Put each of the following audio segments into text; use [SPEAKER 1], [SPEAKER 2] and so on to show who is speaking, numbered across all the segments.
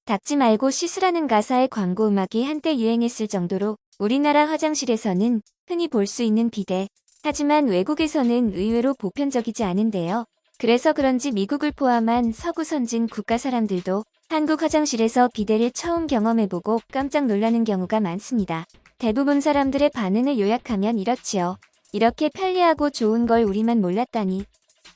[SPEAKER 1] 닦지 말고 씻으라는 가사의 광고 음악이 한때 유행했을 정도로 우리나라 화장실에서는 흔히 볼 수 있는 비데. 하지만 외국에서는 의외로 보편적이지 않은데요. 그래서 그런지 미국을 포함한 서구 선진 국가 사람들도 한국 화장실에서 비데를 처음 경험해보고 깜짝 놀라는 경우가 많습니다. 대부분 사람들의 반응을 요약하면 이렇지요. 이렇게 편리하고 좋은 걸 우리만 몰랐다니.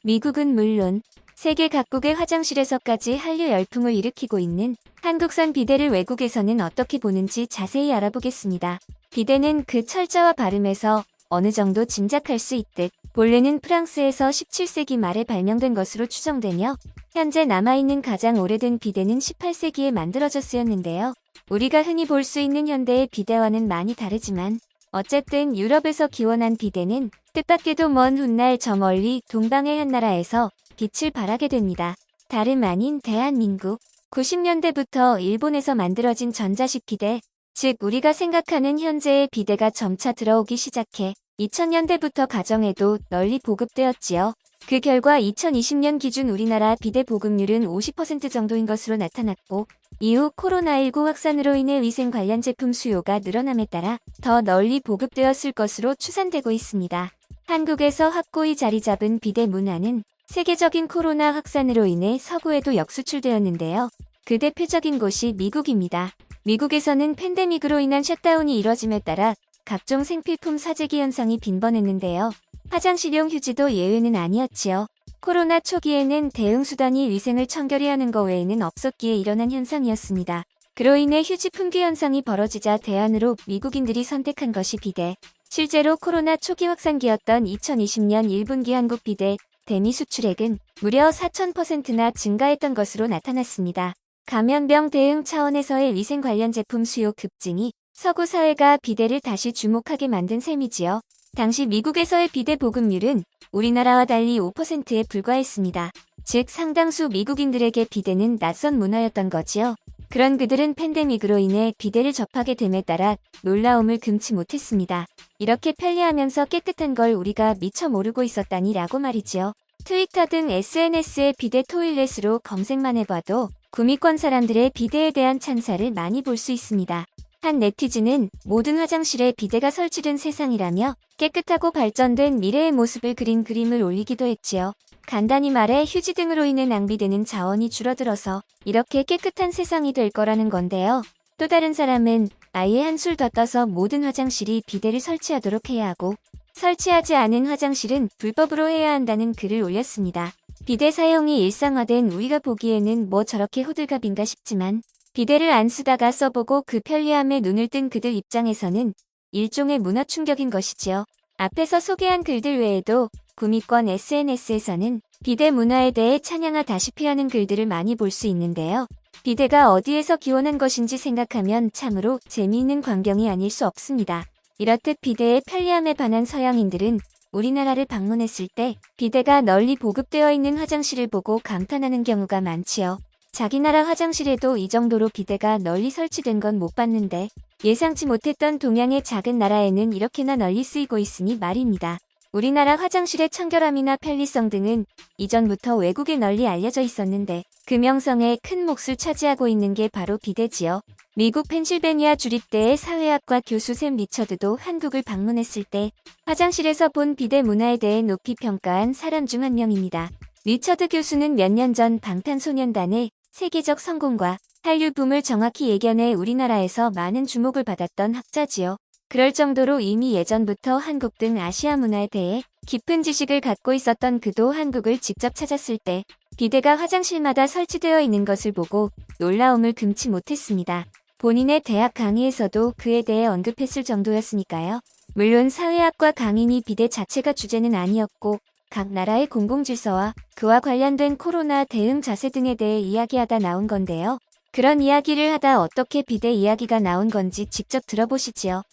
[SPEAKER 1] 미국은 물론 세계 각국의 화장실에서까지 한류 열풍을 일으키고 있는 한국산 비데를 외국에서는 어떻게 보는지 자세히 알아보겠습니다. 비데는 그 철자와 발음에서 어느 정도 짐작할 수 있듯 본래는 프랑스에서 17세기 말에 발명된 것으로 추정되며 현재 남아있는 가장 오래된 비데는 18세기에 만들어져 쓰였는데요. 우리가 흔히 볼 수 있는 현대의 비데와는 많이 다르지만 어쨌든 유럽에서 기원한 비데는 뜻밖에도 먼 훗날 저 멀리 동방의 한 나라에서 빛을 발하게 됩니다. 다름 아닌 대한민국. 90년대부터 일본에서 만들어진 전자식 비데, 즉 우리가 생각하는 현재의 비데가 점차 들어오기 시작해 2000년대부터 가정에도 널리 보급되었지요. 그 결과 2020년 기준 우리나라 비데 보급률은 50% 정도인 것으로 나타났고 이후 코로나19 확산으로 인해 위생 관련 제품 수요가 늘어남에 따라 더 널리 보급되었을 것으로 추산되고 있습니다. 한국에서 확고히 자리 잡은 비데 문화는 세계적인 코로나 확산으로 인해 서구에도 역수출되었는데요. 그 대표적인 곳이 미국입니다. 미국에서는 팬데믹으로 인한 셧다운이 이뤄짐에 따라 각종 생필품 사재기 현상이 빈번했는데요. 화장실용 휴지도 예외는 아니었지요. 코로나 초기에는 대응 수단이 위생을 청결히 하는 것 외에는 없었기에 일어난 현상이었습니다. 그로 인해 휴지 품귀 현상이 벌어지자 대안으로 미국인들이 선택한 것이 비데. 실제로 코로나 초기 확산기였던 2020년 1분기 한국 비데 대미 수출액은 무려 4000%나 증가했던 것으로 나타났습니다. 감염병 대응 차원에서의 위생 관련 제품 수요 급증이 서구 사회가 비데를 다시 주목하게 만든 셈이지요. 당시 미국에서의 비데 보급률은 우리나라와 달리 5%에 불과했습니다. 즉 상당수 미국인들에게 비데는 낯선 문화였던 거지요. 그런 그들은 팬데믹으로 인해 비데를 접하게 됨에 따라 놀라움을 금치 못했습니다. 이렇게 편리하면서 깨끗한 걸 우리가 미처 모르고 있었다니 라고 말이지요. 트위터 등 SNS의 비데 토일렛으로 검색만 해봐도 구미권 사람들의 비데에 대한 찬사를 많이 볼 수 있습니다. 한 네티즌은 모든 화장실에 비데가 설치된 세상이라며 깨끗하고 발전된 미래의 모습을 그린 그림을 올리기도 했지요. 간단히 말해 휴지 등으로 인해 낭비되는 자원이 줄어들어서 이렇게 깨끗한 세상이 될 거라는 건데요. 또 다른 사람은 아예 한술 더 떠서 모든 화장실이 비데를 설치하도록 해야 하고 설치하지 않은 화장실은 불법으로 해야 한다는 글을 올렸습니다. 비데 사용이 일상화된 우리가 보기에는 뭐 저렇게 호들갑인가 싶지만 비데를 안 쓰다가 써보고 그 편리함에 눈을 뜬 그들 입장에서는 일종의 문화 충격인 것이지요. 앞에서 소개한 글들 외에도 구미권 SNS에서는 비데 문화에 대해 찬양하다시피 하는 글들을 많이 볼 수 있는데요. 비데가 어디에서 기원한 것인지 생각하면 참으로 재미있는 광경이 아닐 수 없습니다. 이렇듯 비데의 편리함에 반한 서양인들은 우리나라를 방문했을 때 비데가 널리 보급되어 있는 화장실을 보고 감탄하는 경우가 많지요. 자기 나라 화장실에도 이 정도로 비데가 널리 설치된 건 못 봤는데 예상치 못했던 동양의 작은 나라에는 이렇게나 널리 쓰이고 있으니 말입니다. 우리나라 화장실의 청결함이나 편리성 등은 이전부터 외국에 널리 알려져 있었는데 그 명성에 큰 몫을 차지하고 있는 게 바로 비데지요. 미국 펜실베니아 주립대의 사회학과 교수 샘 리처드도 한국을 방문했을 때 화장실에서 본 비데 문화에 대해 높이 평가한 사람 중 한 명입니다. 리처드 교수는 몇 년 전 방탄소년단의 세계적 성공과 한류 붐을 정확히 예견해 우리나라에서 많은 주목을 받았던 학자지요. 그럴 정도로 이미 예전부터 한국 등 아시아 문화에 대해 깊은 지식을 갖고 있었던 그도 한국을 직접 찾았을 때 비데가 화장실마다 설치되어 있는 것을 보고 놀라움을 금치 못했습니다. 본인의 대학 강의에서도 그에 대해 언급했을 정도였으니까요. 물론 사회학과 강의니 비데 자체가 주제는 아니었고 각 나라의 공공질서와 그와 관련된 코로나 대응 자세 등에 대해 이야기하다 나온 건데요. 그런 이야기를 하다 어떻게 비데 이야기가 나온 건지 직접 들어보시지요.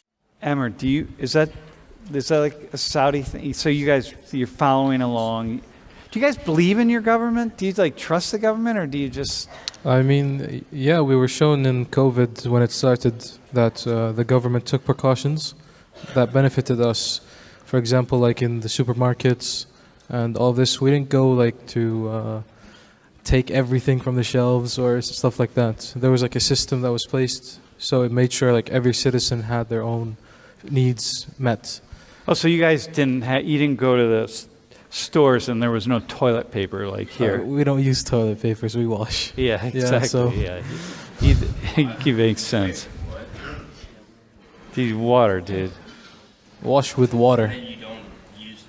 [SPEAKER 2] Emmer, is that like a Saudi thing? So you're following along. Do you guys believe in your government? Do you like trust the government, or do you just?
[SPEAKER 3] I mean, yeah, we were shown in COVID when it started that the government took precautions that benefited us. For example, like in the supermarkets and all this, we didn't go like to take everything from the shelves or stuff like that. There was like a system that was placed, so it made sure like every citizen had their own needs met.
[SPEAKER 2] Oh, so you guys you didn't go to the stores and there was no toilet paper like here.
[SPEAKER 3] We don't use toilet papers, we wash.
[SPEAKER 2] Yeah, exactly.
[SPEAKER 3] so-
[SPEAKER 2] Yeah, it makes sense. Dude, water, dude.
[SPEAKER 3] Wash with water.
[SPEAKER 4] And you don't use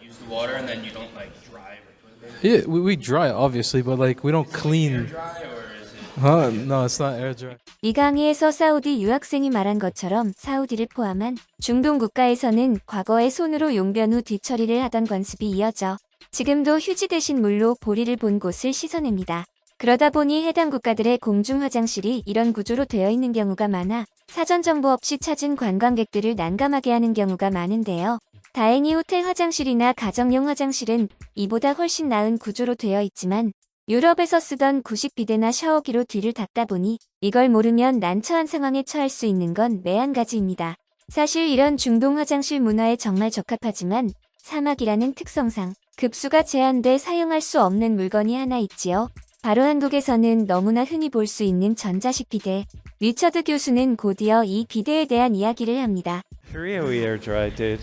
[SPEAKER 4] use the water and then you don't dry with toilet paper.
[SPEAKER 3] Yeah, we dry it obviously, but like we don't clean.
[SPEAKER 4] Dry or is it?
[SPEAKER 3] Huh? No, it's not air dry.
[SPEAKER 1] 이 강의에서 사우디 유학생이 말한 것처럼 사우디를 포함한 중동 국가에서는 과거에 손으로 용변 후 뒤처리를 하던 관습이 이어져 지금도 휴지 대신 물로 보리를 본 곳을 씻어냅니다. 그러다 보니 해당 국가들의 공중 화장실이 이런 구조로 되어 있는 경우가 많아 사전 정보 없이 찾은 관광객들을 난감하게 하는 경우가 많은데요. 다행히 호텔 화장실이나 가정용 화장실은 이보다 훨씬 나은 구조로 되어 있지만 유럽에서 쓰던 구식 비데나 샤워기로 뒤를 닦다 보니 이걸 모르면 난처한 상황에 처할 수 있는 건 매한가지입니다. 사실 이런 중동 화장실 문화에 정말 적합하지만 사막이라는 특성상 급수가 제한돼 사용할 수 없는 물건이 하나 있지요. 바로 한국에서는 너무나 흔히 볼 수 있는 전자식 비데. 리처드 교수는 곧이어 이 비데에 대한 이야기를 합니다.
[SPEAKER 2] Korea we air dry, dude.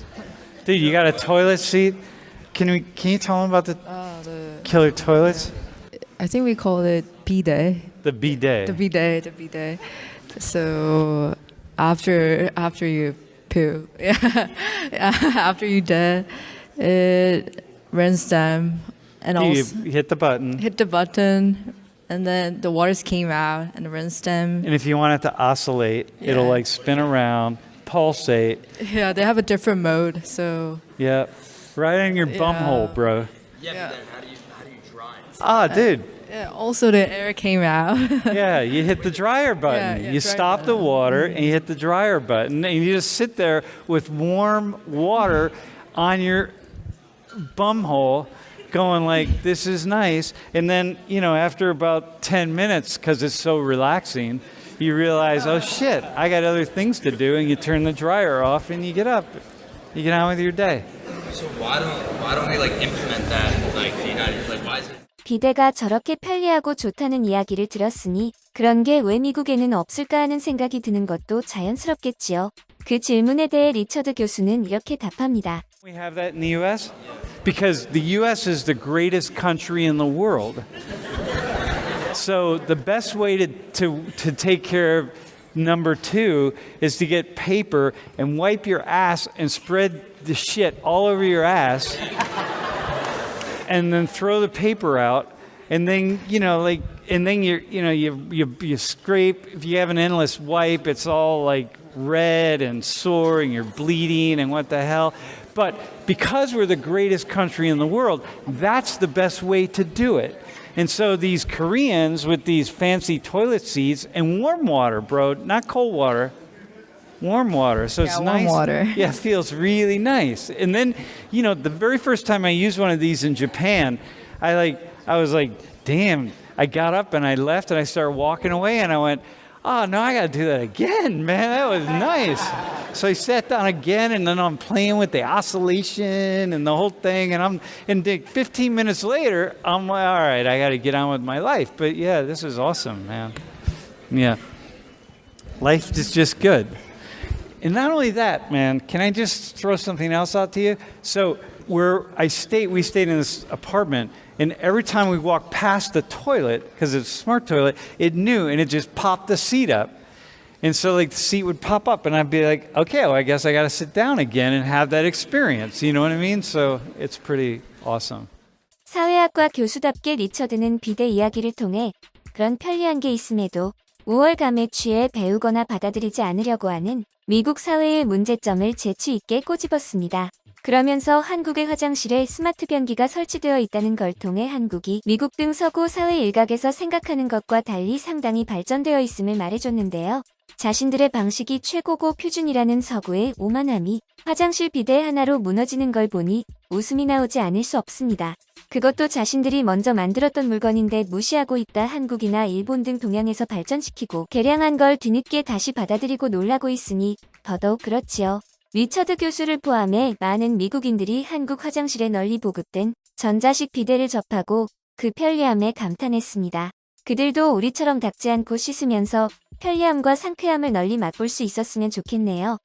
[SPEAKER 2] Dude, you got a toilet seat? Can you tell them about the killer toilets?
[SPEAKER 5] I think we call it bidet.
[SPEAKER 2] The bidet.
[SPEAKER 5] The bidet. So after you poo, after you dead, it rinse them and
[SPEAKER 2] you
[SPEAKER 5] also
[SPEAKER 2] hit the button.
[SPEAKER 5] hit the button, and then the waters came out and rinse them.
[SPEAKER 2] And if you want it to oscillate, it'll
[SPEAKER 5] Yeah.
[SPEAKER 2] spin around, pulsate.
[SPEAKER 5] Yeah, they have a different mode. So
[SPEAKER 2] Yeah. Right in your bum
[SPEAKER 5] Yeah.
[SPEAKER 2] hole, bro.
[SPEAKER 4] Yeah, but then how do you dry it?
[SPEAKER 2] Ah, dude.
[SPEAKER 5] yeah, also the air came out.
[SPEAKER 2] Yeah, you hit the dryer button.
[SPEAKER 5] Yeah,
[SPEAKER 2] You
[SPEAKER 5] dryer
[SPEAKER 2] stop the
[SPEAKER 5] button.
[SPEAKER 2] water and you hit the dryer button and you just sit there with warm water on your bum hole going like, this is nice. And then, after about 10 minutes, because it's so relaxing, you realize, oh shit, I got other things to do. And you turn the dryer off and you get up. You get on with your day.
[SPEAKER 4] So why don't we implement that in the United? Why is it?
[SPEAKER 1] 비데가 저렇게 편리하고 좋다는 이야기를 들었으니 그런 게 왜 미국에는 없을까 하는 생각이 드는 것도 자연스럽겠지요. 그 질문에 대해 리처드 교수는 이렇게 답합니다.
[SPEAKER 2] We have that in the U.S. because the U.S. is the greatest country in the world. So the best way to take care of number two is to get paper and wipe your ass and spread the shit all over your ass and then throw the paper out and then and then you scrape. If you have an endless wipe, it's all red and sore and you're bleeding and what the hell. But because we're the greatest country in the world, that's the best way to do it. And so these Koreans with these fancy toilet seats and warm water, bro, not cold water, warm water. So it's
[SPEAKER 5] warm
[SPEAKER 2] nice.
[SPEAKER 5] water.
[SPEAKER 2] Yeah, it feels really nice. And then, the very first time I used one of these in Japan, I was like, damn, I got up and I left and I started walking away and I went, oh, no, I got to do that again, man. That was nice. So I sat down again, and then I'm playing with the oscillation and the whole thing. And 15 minutes later, I'm like, all right, I got to get on with my life. But yeah, this is awesome, man. Yeah. Life is just good. And not only that, man, can I just throw something else out to you? So we stayed in this apartment, and every time we walked past the toilet, because it's a smart toilet, it knew, and it just popped the seat up. And so the seat would pop up, and I'd be like, okay, well, I guess I got to sit down again and have that experience. You know what I mean? So it's pretty awesome.
[SPEAKER 1] 사회학과 교수답게 리처드는 비데 이야기를 통해 그런 편리한 게 있음에도 우월감에 취해 배우거나 받아들이지 않으려고 하는 미국 사회의 문제점을 재치 있게 꼬집었습니다. 그러면서 한국의 화장실에 스마트 변기가 설치되어 있다는 걸 통해 한국이 미국 등 서구 사회 일각에서 생각하는 것과 달리 상당히 발전되어 있음을 말해줬는데요. 자신들의 방식이 최고고 표준이라는 서구의 오만함이 화장실 비데 하나로 무너지는 걸 보니 웃음이 나오지 않을 수 없습니다. 그것도 자신들이 먼저 만들었던 물건인데 무시하고 있다 한국이나 일본 등 동양에서 발전시키고 개량한 걸 뒤늦게 다시 받아들이고 놀라고 있으니 더더욱 그렇지요. 리처드 교수를 포함해 많은 미국인들이 한국 화장실에 널리 보급된 전자식 비데를 접하고 그 편리함에 감탄했습니다. 그들도 우리처럼 닦지 않고 씻으면서 편리함과 상쾌함을 널리 맛볼 수 있었으면 좋겠네요.